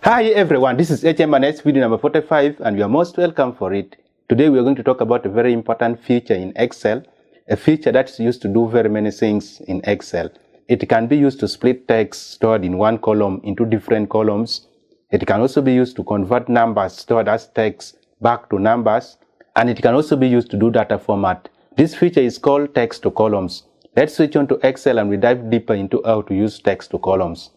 Hi everyone, this is HM&S video number 45 and you are most welcome for it. Today we are going to talk about a very important feature in Excel, a feature that's used to do very many things in Excel. It can be used to split text stored in one column into different columns. It can also be used to convert numbers stored as text back to numbers, and it can also be used to do data format. This feature is called text to columns. Let's switch on to Excel and we dive deeper into how to use text to columns.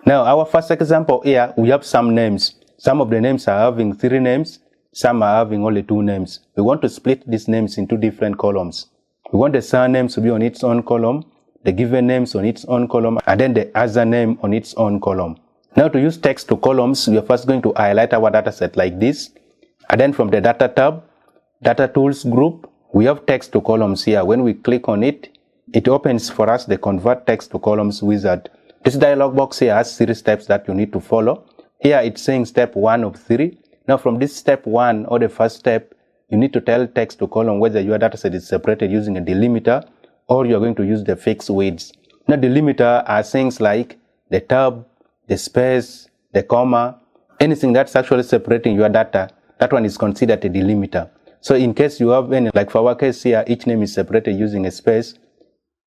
Now, our first example here, we have some names. Some of the names are having 3 names, some are having only 2 names. We want to split these names into different columns. We want the surname to be on its own column, the given names on its own column, and then the other name on its own column. Now, to use text to columns, we are first going to highlight our dataset like this. And then from the Data tab, Data Tools group, we have text to columns here. When we click on it, it opens for us the Convert Text to Columns wizard. This dialog box here has 3 steps that you need to follow. Here it's saying step 1 of 3. Now from this step 1 or the first step, you need to tell text to column whether your dataset is separated using a delimiter or you're going to use the fixed widths. Now delimiter are things like the tab, the space, the comma, anything that's actually separating your data, that one is considered a delimiter. So in case you have any, like for our case here, each name is separated using a space,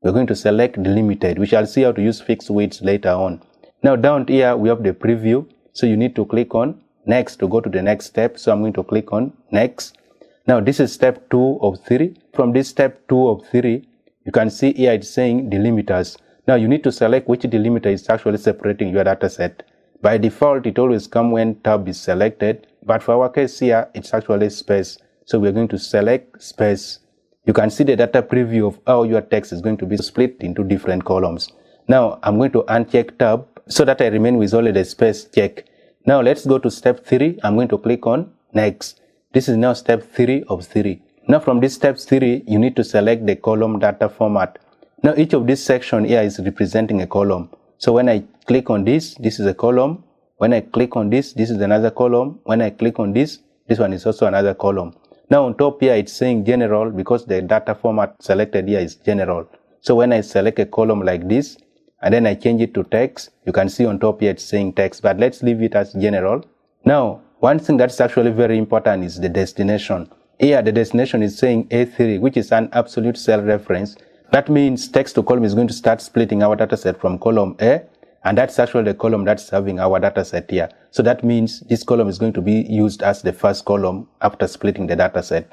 we're going to select delimited. We shall see how to use fixed widths later on. Now down here we have the preview. So you need to click on next to go to the next step. So I'm going to click on next. Now this is step 2 of 3. From this step 2 of 3, you can see here it's saying delimiters. Now you need to select which delimiter is actually separating your data set. By default, it always comes when tab is selected. But for our case here, it's actually space. So we're going to select space. You can see the data preview of how your text is going to be split into different columns. Now, I'm going to uncheck tab so that I remain with only the space check. Now, let's go to step 3. I'm going to click on next. This is now step 3 of 3. Now, from this step 3, you need to select the column data format. Now, each of this section here is representing a column. So, when I click on this is a column. When I click on this is another column. When I click on this one is also another column. Now on top here it's saying general because the data format selected here is general. So when I select a column like this and then I change it to text, you can see on top here it's saying text, but let's leave it as general. Now one thing that's actually very important is the destination. Here the destination is saying A3, which is an absolute cell reference. That means text to column is going to start splitting our dataset from column A, and that's actually the column that's having our dataset here. So that means this column is going to be used as the first column after splitting the dataset.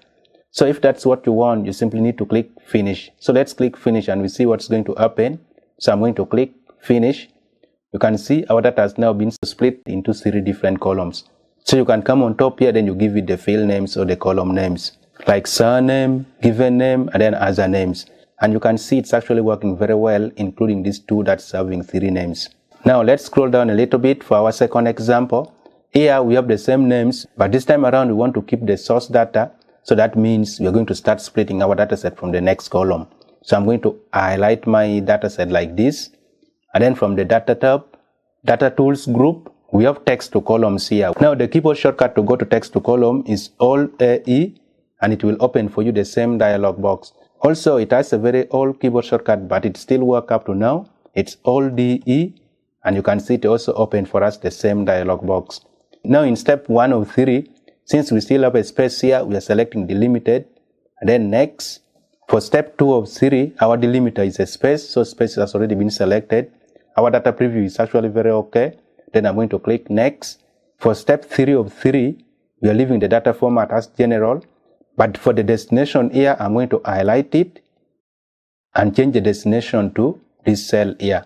So if that's what you want, you simply need to click finish. So let's click finish and we see what's going to happen. So I'm going to click finish. You can see our data has now been split into 3 different columns. So you can come on top here, then you give it the field names or the column names, like surname, given name, and then other names. And you can see it's actually working very well, including these 2 that's having 3 names. Now let's scroll down a little bit for our second example. Here we have the same names, but this time around we want to keep the source data. So that means we're going to start splitting our dataset from the next column. So I'm going to highlight my dataset like this. And then from the Data tab, Data Tools group, we have text to columns here. Now the keyboard shortcut to go to text to column is Alt-A-E, and it will open for you the same dialog box. Also, it has a very old keyboard shortcut, but it still works up to now. It's Alt-D-E. And you can see it also opened for us the same dialog box. Now in step 1 of 3, since we still have a space here, we are selecting delimited. And then next, for step 2 of 3, our delimiter is a space, so space has already been selected. Our data preview is actually very okay. Then I'm going to click next. For step 3 of 3, we are leaving the data format as general. But for the destination here, I'm going to highlight it and change the destination to this cell here.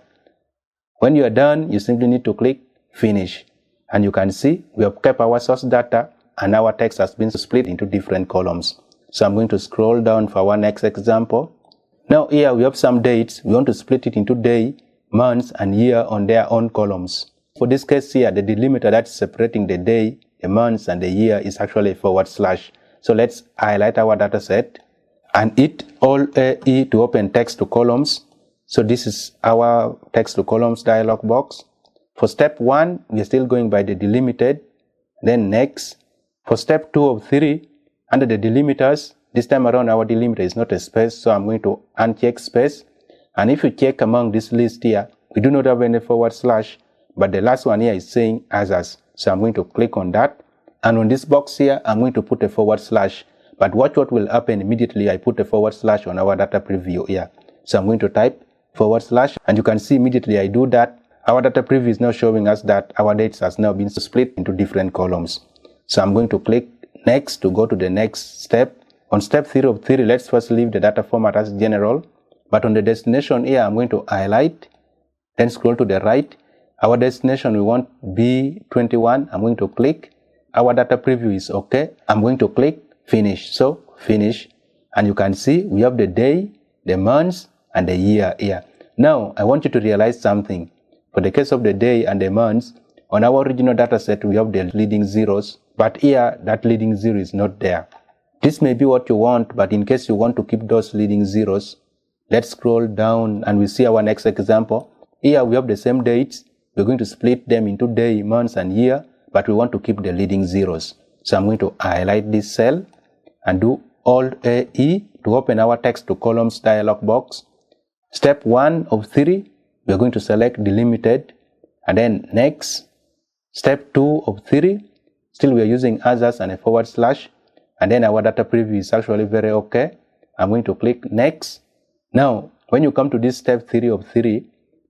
When you are done, you simply need to click finish. And you can see we have kept our source data and our text has been split into different columns. So I'm going to scroll down for our next example. Now here we have some dates. We want to split it into day, months, and year on their own columns. For this case here, the delimiter that's separating the day, the months, and the year is actually a /. So let's highlight our data set and hit Alt-A-E to open text to columns. So this is our text to columns dialog box. For step 1, we are still going by the delimited. Then next, for step 2 of 3, under the delimiters, this time around our delimiter is not a space, so I'm going to uncheck space. And if you check among this list here, we do not have any /. but the last one here is saying others. So I'm going to click on that. And on this box here, I'm going to put a forward slash. But watch what will happen immediately I put a forward slash on our data preview here. So I'm going to type forward slash, and you can see immediately I do that, our data preview is now showing us that our dates has now been split into different columns. So I'm going to click next to go to the next step. On step 3 of 3, let's first leave the data format as general. But on the destination here, I'm going to highlight, then scroll to the right. Our destination, we want B21. I'm going to click. Our data preview is okay. I'm going to click finish. So finish. And you can see we have the day, the months, and the year here. Now, I want you to realize something. For the case of the day and the months, on our original data set, we have the leading zeros. But here, that leading zero is not there. This may be what you want, but in case you want to keep those leading zeros, let's scroll down and we see our next example. Here we have the same dates. We're going to split them into day, months, and year, but we want to keep the leading zeros. So I'm going to highlight this cell and do Alt-A-E to open our text to columns dialog box. Step 1 of 3, we're going to select delimited, and then next. Step 2 of 3, still we are using others and a forward slash. And then our data preview is actually very okay. I'm going to click next. Now, when you come to this step 3 of 3,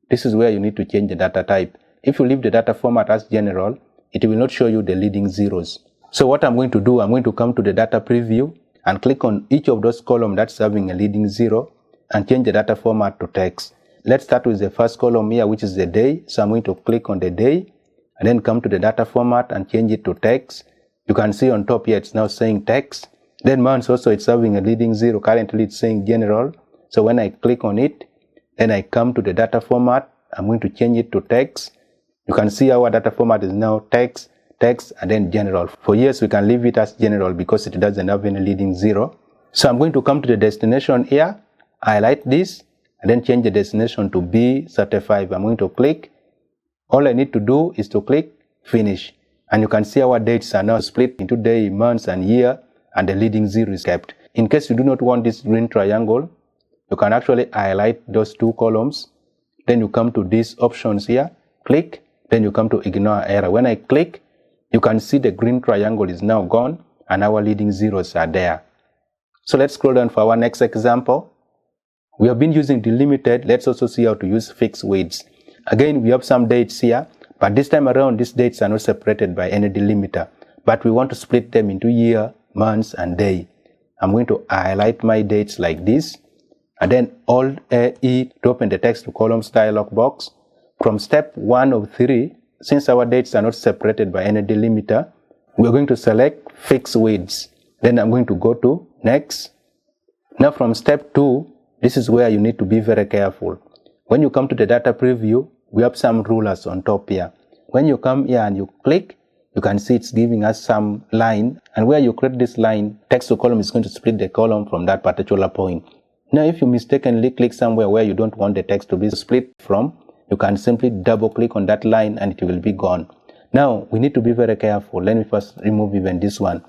this is where you need to change the data type. If you leave the data format as general, it will not show you the leading zeros. So what I'm going to do, I'm going to come to the data preview and click on each of those columns that's having a leading zero and change the data format to text. Let's start with the first column here, which is the day. So I'm going to click on the day and then come to the data format and change it to text. You can see on top here it's now saying text. Then months also it's having a leading zero. Currently it's saying general. So when I click on it, then I come to the data format. I'm going to change it to text. You can see our data format is now text, text, and then general. For years we can leave it as general because it doesn't have any leading zero. So I'm going to come to the destination here, highlight this, and then change the destination to B35. I'm going to click. All I need to do is to click finish. And you can see our dates are now split into day, months, and year, and the leading zero is kept. In case you do not want this green triangle, you can actually highlight those two columns. Then you come to these options here, click, then you come to ignore error. When I click, you can see the green triangle is now gone, and our leading zeros are there. So let's scroll down for our next example. We have been using delimited. Let's also see how to use fixed weights. Again, we have some dates here. But this time around, these dates are not separated by any delimiter. But we want to split them into year, months, and day. I'm going to highlight my dates like this. And then Alt-A-E to open the text to columns dialog box. From step 1 of 3, since our dates are not separated by any delimiter, we're going to select fixed weights. Then I'm going to go to next. Now from step 2, this is where you need to be very careful. When you come to the data preview, we have some rulers on top here. When you come here and you click, you can see it's giving us some line, and where you create this line, text to column is going to split the column from that particular point. Now if you mistakenly click somewhere where you don't want the text to be split from, you can simply double click on that line and it will be gone. Now we need to be very careful. Let me first remove even this one.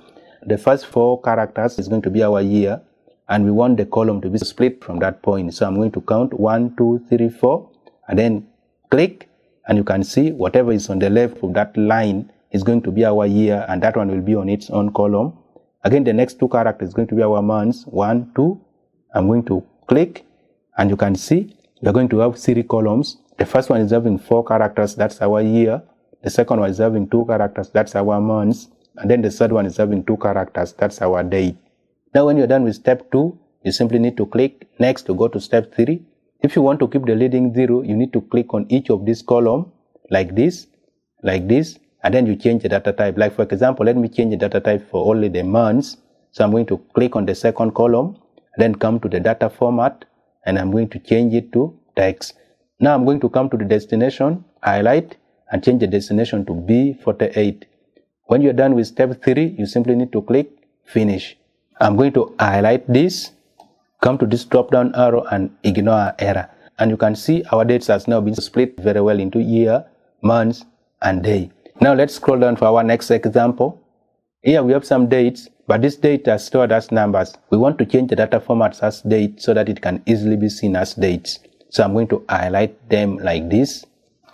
The first 4 characters is going to be our year, and we want the column to be split from that point. So I'm going to count 1, 2, 3, 4, and then click, and you can see whatever is on the left of that line is going to be our year, and that one will be on its own column. Again, the next 2 characters is going to be our months, 1, 2. I'm going to click, and you can see we're going to have 3 columns. The first one is having 4 characters, that's our year. The second one is having 2 characters, that's our months. And then the third one is having 2 characters, that's our date. Now when you're done with step 2, you simply need to click next to go to step 3. If you want to keep the leading zero, you need to click on each of these columns like this, and then you change the data type. Like for example, let me change the data type for only the months. So I'm going to click on the second column, then come to the data format, and I'm going to change it to text. Now I'm going to come to the destination, highlight, and change the destination to B48. When you're done with step 3, you simply need to click finish. I'm going to highlight this, come to this drop down arrow and ignore error. And you can see our dates has now been split very well into year, months, and day. Now let's scroll down for our next example. Here we have some dates, but this date are stored as numbers. We want to change the data formats as date so that it can easily be seen as dates. So I'm going to highlight them like this.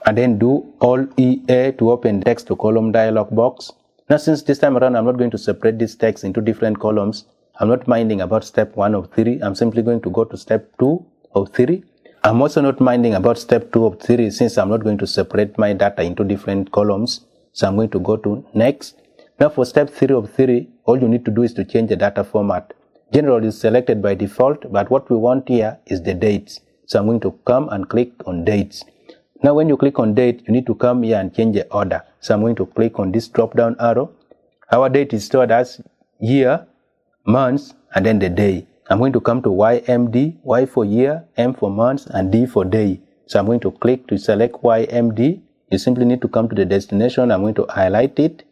and then do Alt EA to open text to column dialog box. Now since this time around I'm not going to separate this text into different columns, I'm not minding about step 1 of 3. I'm simply going to go to step 2 of 3. I'm also not minding about step 2 of 3 since I'm not going to separate my data into different columns. So I'm going to go to next. Now for step 3 of 3, all you need to do is to change the data format. General is selected by default, but what we want here is the dates. So I'm going to come and click on dates. Now when you click on date, you need to come here and change the order. So I'm going to click on this drop down arrow. Our date is stored as year, months, and then the day. I'm going to come to YMD, Y for year, M for months, and D for day. So I'm going to click to select YMD. You simply need to come to the destination. I'm going to highlight it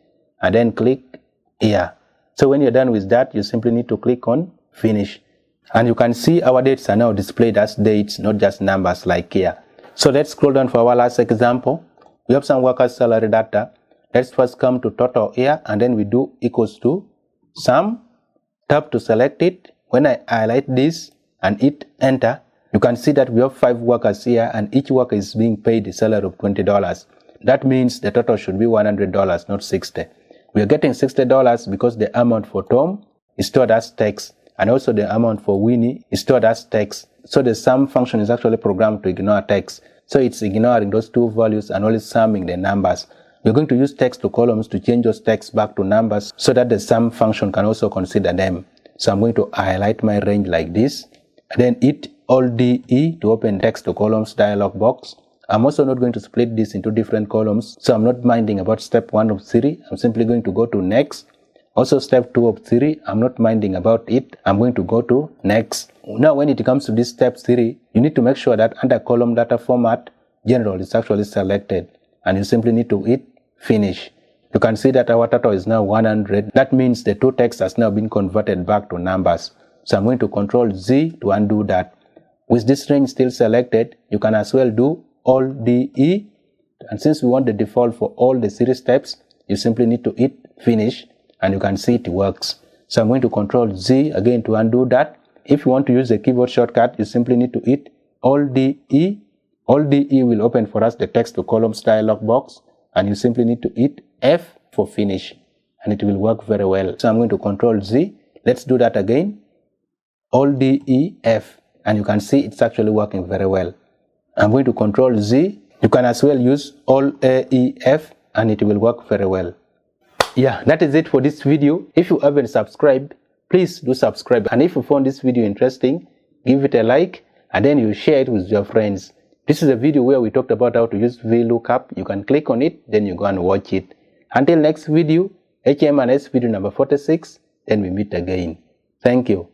and then click here. So when you're done with that, you simply need to click on finish. And you can see our dates are now displayed as dates, not just numbers like here. So let's scroll down for our last example. We have some workers' salary data. Let's first come to total here and then we do equals to sum. Tap to select it. When I highlight this and hit enter, you can see that we have 5 workers here and each worker is being paid a salary of $20. That means the total should be $100, not $60. We are getting $60 because the amount for Tom is stored as text and also the amount for Winnie is stored as text. So the sum function is actually programmed to ignore text. So it's ignoring those 2 values and only summing the numbers. We're going to use text to columns to change those texts back to numbers so that the sum function can also consider them. So I'm going to highlight my range like this and then hit Alt DE to open text to columns dialog box. I'm also not going to split this into different columns, so I'm not minding about step 1 of 3. I'm simply going to go to next. Also step 2 of 3, I'm not minding about it. I'm going to go to next. Now when it comes to this step 3, you need to make sure that under column data format, general is actually selected and you simply need to hit finish. You can see that our total is now 100. That means the 2 texts has now been converted back to numbers. So I'm going to Control Z to undo that. With this range still selected, you can as well do Alt DE. And since we want the default for all the series steps, you simply need to hit finish and you can see it works. So I'm going to Control Z again to undo that. If you want to use the keyboard shortcut, you simply need to hit Alt DE. Alt DE will open for us the text to columns dialog box and you simply need to hit F for finish and it will work very well. So I'm going to Control Z. Let's do that again. Alt DE F and you can see it's actually working very well. I'm going to Control Z. You can as well use Alt AEF and it will work very well. Yeah, that is it for this video. If you haven't subscribed, please do subscribe. And if you found this video interesting, give it a like and then you share it with your friends. This is a video where we talked about how to use VLOOKUP. You can click on it, then you go and watch it. Until next video, HM&S video number 46, then we meet again. Thank you.